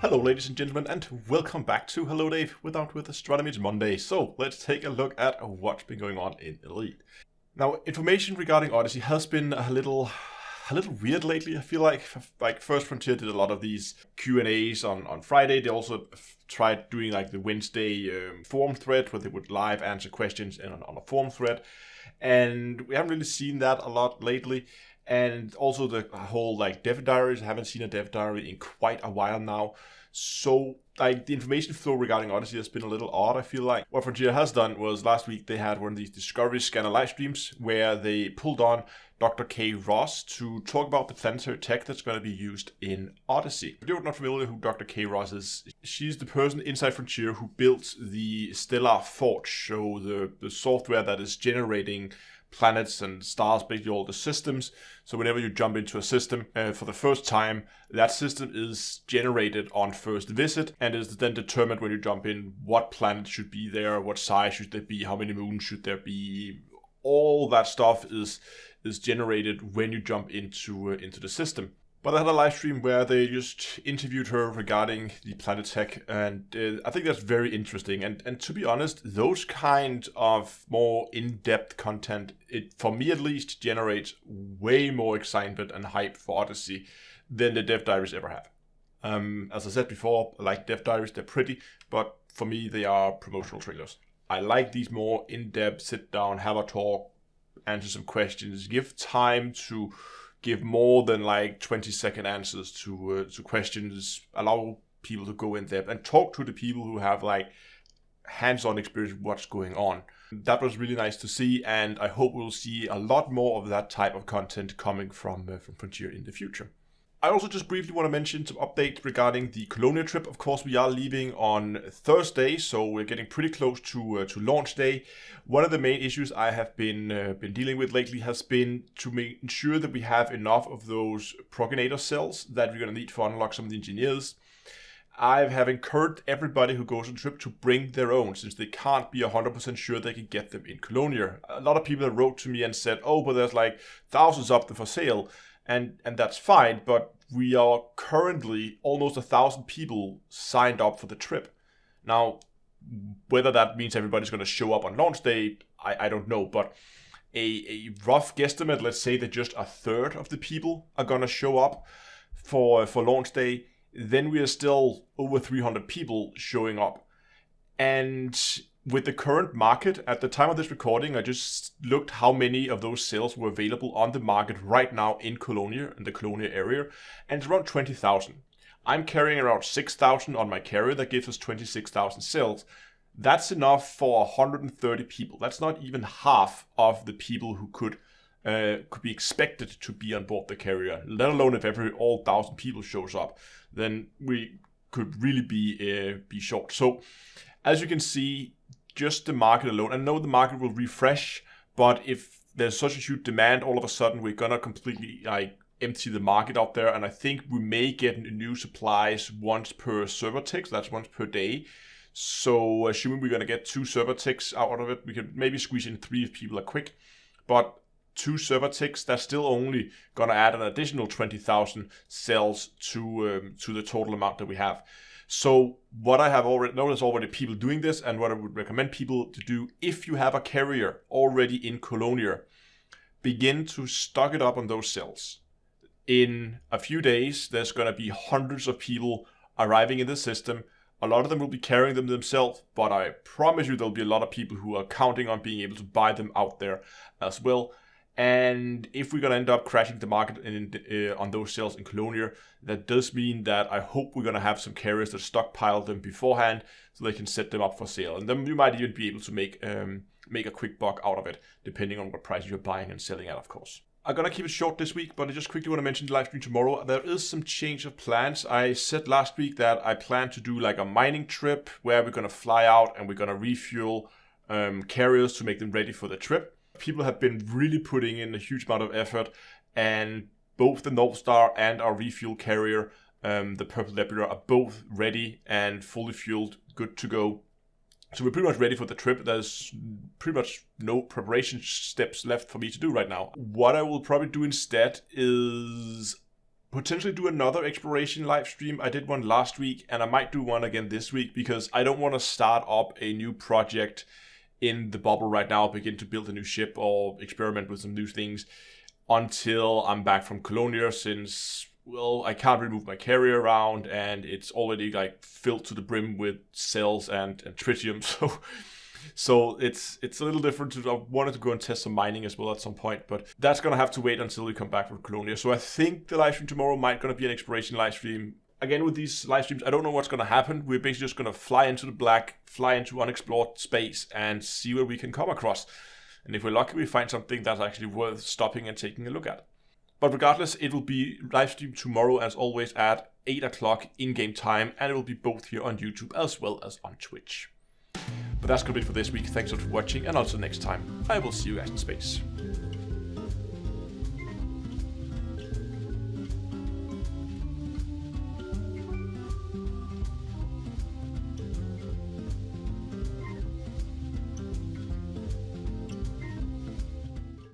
Hello ladies and gentlemen, and welcome back to Hello Dave with Astronomy. It's Monday, so let's take a look at what's been going on in Elite. Now, information regarding Odyssey has been a little weird lately. I feel like First Frontier did a lot of these Q&As on Friday. They also tried doing like the Wednesday forum thread where they would live answer questions on a forum thread, and we haven't really seen that a lot lately. And also the whole like dev diaries. I haven't seen a dev diary in quite a while now. So like the information flow regarding Odyssey has been a little odd, I feel like. What Frontier has done was last week they had one of these Discovery Scanner live streams where they pulled on Dr. K. Ross to talk about the planetary tech that's going to be used in Odyssey. If you're not familiar who Dr. K. Ross is, she's the person inside Frontier who built the Stellar Forge, so the software that is generating planets and stars, basically all the systems. So whenever you jump into a system for the first time, that system is generated on first visit and is then determined when you jump in what planet should be there, what size should there be, how many moons should there be. All that stuff is generated when you jump into the system. But I had a live stream where they just interviewed her regarding the planet tech, and I think that's very interesting. And to be honest, those kind of more in-depth content, it for me at least, generates way more excitement and hype for Odyssey than the dev diaries ever have. As I said before, I like dev diaries, they're pretty, but for me they are promotional trailers. I like these more in-depth, sit down, have a talk, answer some questions, give time to give more than like 20-second answers to questions, allow people to go in depth and talk to the people who have like hands-on experience with what's going on. That was really nice to see, and I hope we'll see a lot more of that type of content coming from Frontier in the future. I also just briefly want to mention some updates regarding the Colonia trip. Of course, we are leaving on Thursday, so we're getting pretty close to launch day. One of the main issues I have been dealing with lately has been to ensure that we have enough of those progenitor cells that we're going to need to unlock some of the engineers. I have encouraged everybody who goes on the trip to bring their own, since they can't be 100% sure they can get them in Colonia. A lot of people wrote to me and said, oh, but there's like thousands up there for sale. And that's fine, but we are currently almost 1,000 people signed up for the trip. Now, whether that means everybody's going to show up on launch day, I don't know. But a rough guesstimate, let's say that just a third of the people are going to show up for launch day. Then we are still over 300 people showing up. And with the current market, at the time of this recording, I just looked how many of those cells were available on the market right now in Colonia, in the Colonia area, and it's around 20,000. I'm carrying around 6,000 on my carrier. That gives us 26,000 cells. That's enough for 130 people. That's not even half of the people who could be expected to be on board the carrier, let alone if all 1,000 people shows up. Then we could really be short. So, as you can see, just the market alone. I know the market will refresh, but if there's such a huge demand, all of a sudden we're gonna completely empty the market out there. And I think we may get new supplies once per server tick. So that's once per day. So assuming we're gonna get 2 server ticks out of it, we could maybe squeeze in 3 if people are quick. But 2 server ticks, that's still only gonna add an additional 20,000 cells to the total amount that we have. So what I have already noticed people doing this, and what I would recommend people to do if you have a carrier already in Colonia, begin to stock it up on those cells. In a few days, there's going to be hundreds of people arriving in the system. A lot of them will be carrying them themselves, but I promise you there'll be a lot of people who are counting on being able to buy them out there as well. And if we're going to end up crashing the market on those cells in Colonia, that does mean that I hope we're going to have some carriers that stockpile them beforehand so they can set them up for sale. And then you might even be able to make a quick buck out of it, depending on what price you're buying and selling at, of course. I'm going to keep it short this week, but I just quickly want to mention the live stream tomorrow. There is some change of plans. I said last week that I plan to do like a mining trip where we're going to fly out and we're going to refuel carriers to make them ready for the trip. People have been really putting in a huge amount of effort, and both the North Star and our refuel carrier, the Purple Nebula, are both ready and fully fueled, good to go. So we're pretty much ready for the trip. There's pretty much no preparation steps left for me to do right now. What I will probably do instead is potentially do another exploration live stream. I did one last week, and I might do one again this week, because I don't want to start up a new project in the bubble right now, begin to build a new ship or experiment with some new things until I'm back from Colonia, since, well, I can't really move my carrier around, and it's already like filled to the brim with cells and tritium, so it's a little different. I wanted to go and test some mining as well at some point, but that's gonna have to wait until we come back from Colonia. So I think the live stream tomorrow might gonna be an exploration live stream. Again, with these live streams, I don't know what's gonna happen. We're basically just gonna fly into the black, fly into unexplored space, and see what we can come across. And if we're lucky, we find something that's actually worth stopping and taking a look at. But regardless, it will be live streamed tomorrow, as always, at 8 o'clock in-game time, and it will be both here on YouTube as well as on Twitch. But that's going to be it for this week. Thanks a lot for watching, and until next time, I will see you guys in space.